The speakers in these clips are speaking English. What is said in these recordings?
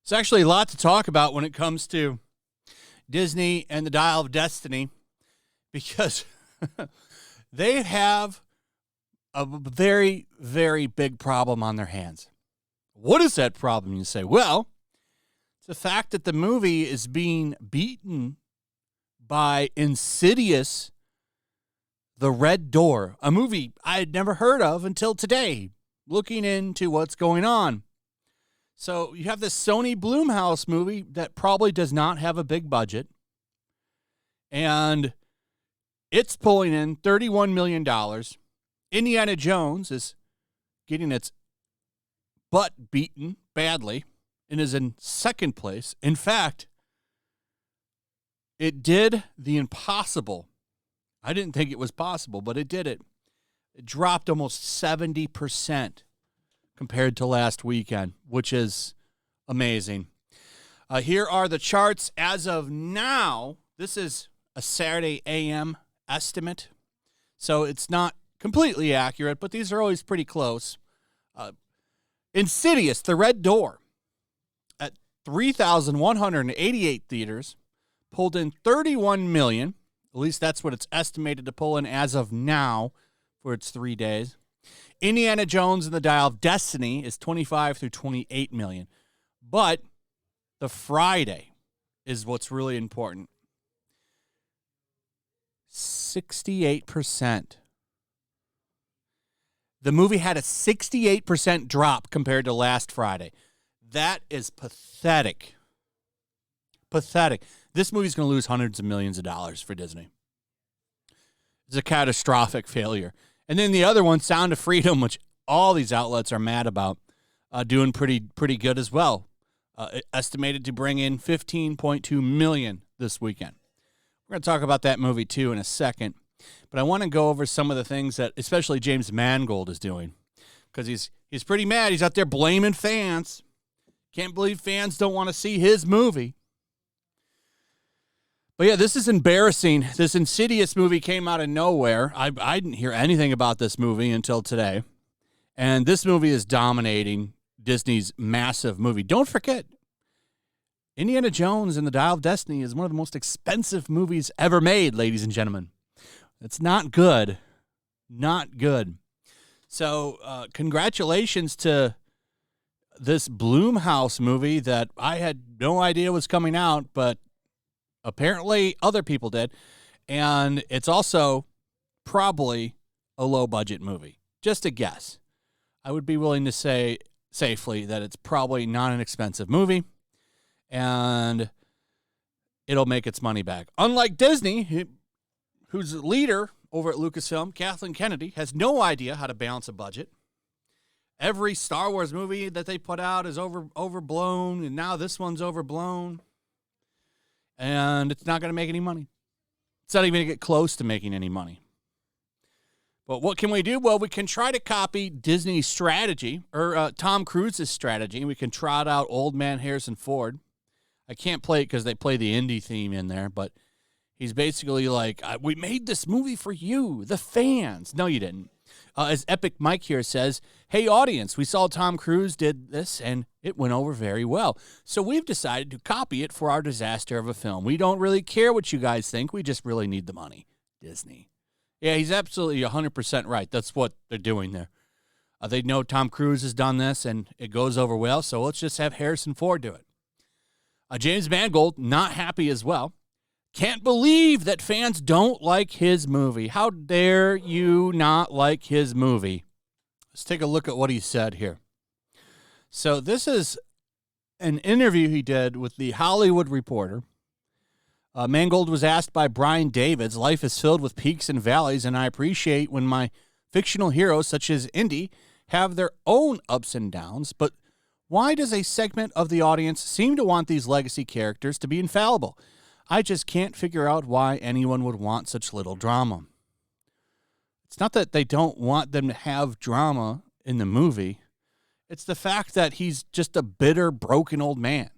It's actually a lot to talk about when it comes to Disney and the Dial of Destiny, because they have a very, very big problem on their hands. What is that problem, you say? Well, it's the fact that the movie is being beaten by Insidious The Red Door, a movie I had never heard of until today, looking into what's going on. So you have this Sony Blumhouse movie that probably does not have a big budget, and it's pulling in $31 million. Indiana Jones is getting its butt beaten badly and is in second place. In fact, it did the impossible. I didn't think it was possible, but it did it. It dropped almost 70% compared to last weekend, which is amazing. Here are the charts as of now. This is a Saturday AM estimate, so it's not completely accurate, but these are always pretty close. Insidious, The Red Door, at 3,188 theaters, pulled in $31 million. At least that's what it's estimated to pull in as of now for its 3 days. Indiana Jones and the Dial of Destiny is 25 through 28 million. But the Friday is what's really important. 68%. The movie had a 68% drop compared to last Friday. That is pathetic. Pathetic. This movie's going to lose hundreds of millions of dollars for Disney. It's a catastrophic failure. And then the other one, Sound of Freedom, which all these outlets are mad about, doing pretty good as well. Estimated to bring in $15.2 million this weekend. We're going to talk about that movie, too, in a second. But I want to go over some of the things that especially James Mangold is doing, because he's pretty mad. He's out there blaming fans. Can't believe fans don't want to see his movie. But yeah, this is embarrassing. This Insidious movie came out of nowhere. I didn't hear anything about this movie until today. And this movie is dominating Disney's massive movie. Don't forget, Indiana Jones and the Dial of Destiny is one of the most expensive movies ever made, ladies and gentlemen. It's not good. Not good. So congratulations to this Blumhouse movie that I had no idea was coming out, but apparently other people did. And it's also probably a low-budget movie. Just a guess. I would be willing to say safely that it's probably not an expensive movie, and it'll make its money back. Unlike Disney, whose leader over at Lucasfilm, Kathleen Kennedy, has no idea how to balance a budget. Every Star Wars movie that they put out is overblown, and now this one's overblown. And it's not going to make any money. It's not even going to get close to making any money. But what can we do? Well, we can try to copy Disney's strategy, or Tom Cruise's strategy. We can trot out old man Harrison Ford. I can't play it because they play the indie theme in there, but he's basically like, we made this movie for you, the fans. No, you didn't. As Epic Mike here says, hey, audience, we saw Tom Cruise did this, and it went over very well. So we've decided to copy it for our disaster of a film. We don't really care what you guys think. We just really need the money. Disney. Yeah, he's absolutely 100% right. That's what they're doing there. They know Tom Cruise has done this, and it goes over well, so let's just have Harrison Ford do it. James Mangold, not happy as well. Can't believe that fans don't like his movie. How dare you not like his movie? Let's take a look at what he said here. So this is an interview he did with The Hollywood Reporter. Mangold was asked by Brian Davids, life is filled with peaks and valleys, and I appreciate when my fictional heroes, such as Indy, have their own ups and downs, but why does a segment of the audience seem to want these legacy characters to be infallible? I just can't figure out why anyone would want such little drama. It's not that they don't want them to have drama in the movie. It's the fact that he's just a bitter, broken old man.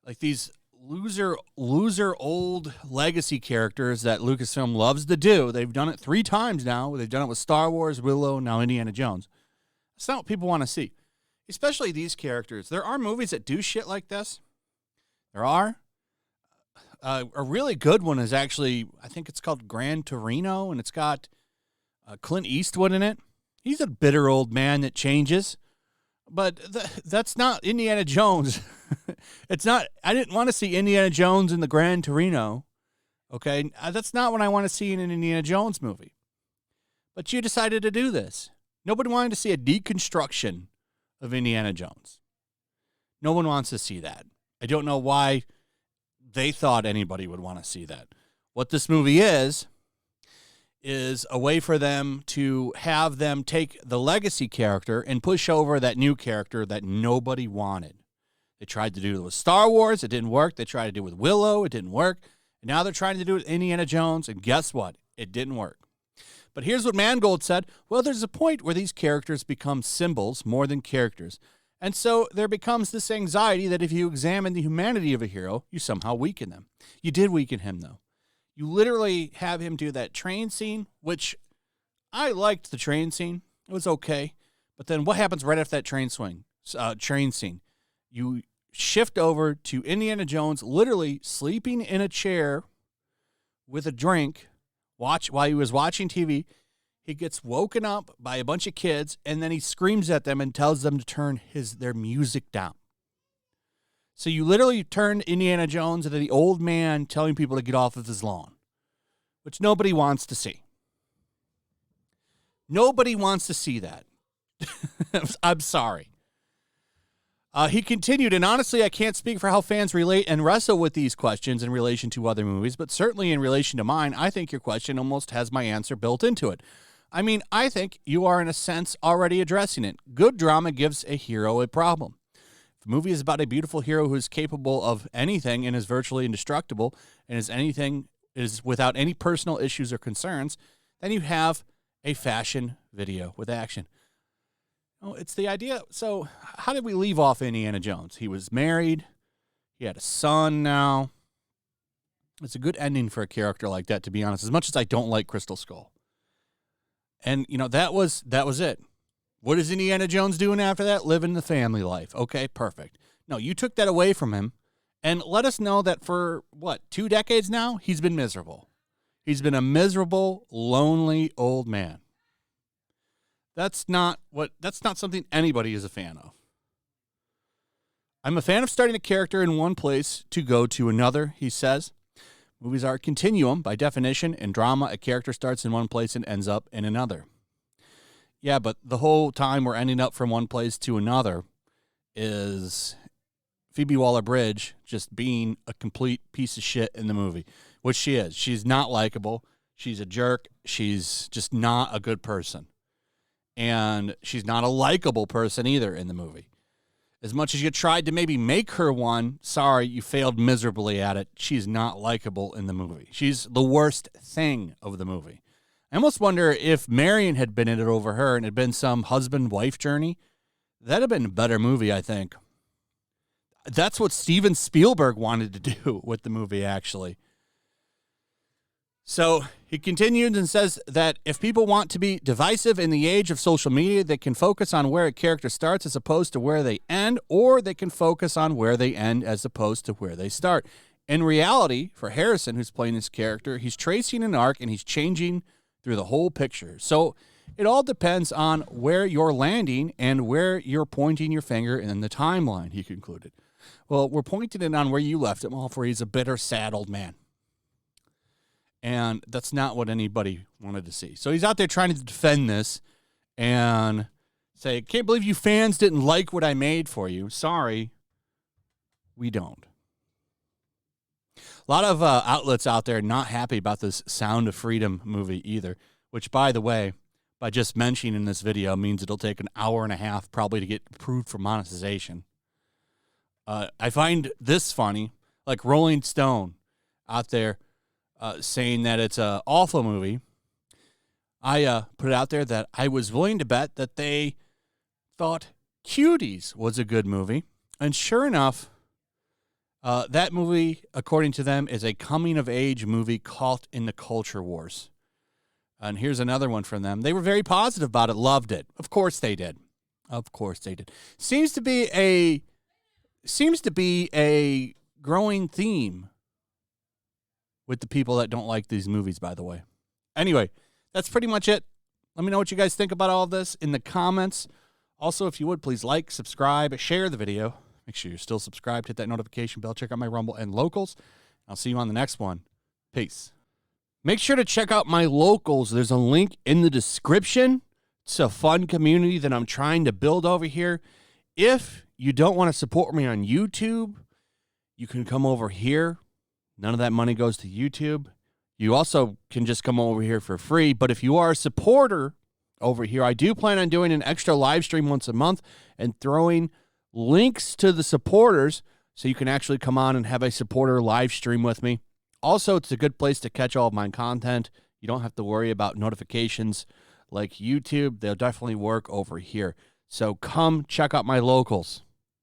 Like these loser old legacy characters that Lucasfilm loves to do. They've done it 3 times now. They've done it with Star Wars, Willow, now Indiana Jones. That's not what people want to see, especially these characters. There are movies that do shit like this. There are. A really good one is actually, I think it's called Gran Torino, and it's got Clint Eastwood in it. He's a bitter old man that changes. But that's not Indiana Jones. It's not. I didn't want to see Indiana Jones in the Gran Torino. Okay, that's not what I want to see in an Indiana Jones movie. But you decided to do this. Nobody wanted to see a deconstruction of Indiana Jones. No one wants to see that. I don't know why they thought anybody would want to see that. What this movie is a way for them to have them take the legacy character and push over that new character that nobody wanted. They tried to do it with Star Wars. It didn't work. They tried to do it with Willow. It didn't work. And now they're trying to do it with Indiana Jones. And guess what? It didn't work. But here's what Mangold said. Well, there's a point where these characters become symbols more than characters. And so there becomes this anxiety that if you examine the humanity of a hero, you somehow weaken them. You did weaken him, though. You literally have him do that train scene, which I liked the train scene. It was okay. But then what happens right after that train scene? You shift over to Indiana Jones literally sleeping in a chair with a drink while he was watching TV. He gets woken up by a bunch of kids, and then he screams at them and tells them to turn their music down. So you literally turned Indiana Jones into the old man telling people to get off of his lawn, which nobody wants to see. Nobody wants to see that. I'm sorry. He continued, and honestly, I can't speak for how fans relate and wrestle with these questions in relation to other movies, but certainly in relation to mine, I think your question almost has my answer built into it. I mean, I think you are, in a sense, already addressing it. Good drama gives a hero a problem. If a movie is about a beautiful hero who is capable of anything and is virtually indestructible and is without any personal issues or concerns, then you have a fashion video with action. Oh, it's the idea. So how did we leave off Indiana Jones? He was married. He had a son now. It's a good ending for a character like that, to be honest, as much as I don't like Crystal Skull. And, that was it. What is Indiana Jones doing after that? Living the family life. Okay, perfect. No, you took that away from him and let us know that for, 2 decades now, he's been miserable. He's been a miserable, lonely old man. That's not something anybody is a fan of. I'm a fan of starting a character in one place to go to another, he says. Movies are a continuum. By definition, in drama, a character starts in one place and ends up in another. Yeah, but the whole time we're ending up from one place to another is Phoebe Waller-Bridge just being a complete piece of shit in the movie, which she is. She's not likable. She's a jerk. She's just not a good person. And she's not a likable person either in the movie. As much as you tried to maybe make her one, sorry, you failed miserably at it. She's not likable in the movie. She's the worst thing of the movie. I almost wonder if Marion had been in it over her and it had been some husband-wife journey, that'd have been a better movie, I think. That's what Steven Spielberg wanted to do with the movie, actually. So he continues and says that if people want to be divisive in the age of social media, they can focus on where a character starts as opposed to where they end, or they can focus on where they end as opposed to where they start. In reality, for Harrison, who's playing this character, he's tracing an arc and he's changing through the whole picture. So it all depends on where you're landing and where you're pointing your finger in the timeline, he concluded. Well, we're pointing it on where you left him off, where he's a bitter, sad old man. And that's not what anybody wanted to see. So he's out there trying to defend this and say, can't believe you fans didn't like what I made for you. Sorry, we don't. A lot of outlets out there not happy about this Sound of Freedom movie either, which, by the way, by just mentioning in this video means it'll take an hour and a half probably to get approved for monetization. I find this funny, like Rolling Stone out there saying that it's an awful movie. I put it out there that I was willing to bet that they thought Cuties was a good movie. And sure enough, That movie, according to them, is a coming-of-age movie caught in the culture wars. And here's another one from them. They were very positive about it, loved it. Of course they did. Of course they did. Seems to be a growing theme with the people that don't like these movies, by the way. Anyway, that's pretty much it. Let me know what you guys think about all of this in the comments. Also, if you would, please like, subscribe, share the video. Make sure you're still subscribed. Hit that notification bell. Check out my Rumble and Locals. I'll see you on the next one. Peace. Make sure to check out my Locals. There's a link in the description. It's a fun community that I'm trying to build over here. If you don't want to support me on YouTube, you can come over here. None of that money goes to YouTube. You also can just come over here for free. But if you are a supporter over here, I do plan on doing an extra live stream once a month and throwing links to the supporters so you can actually come on and have a supporter live stream with me. Also, it's a good place to catch all of my content. You don't have to worry about notifications like YouTube. They'll definitely work over here. So come check out my Locals.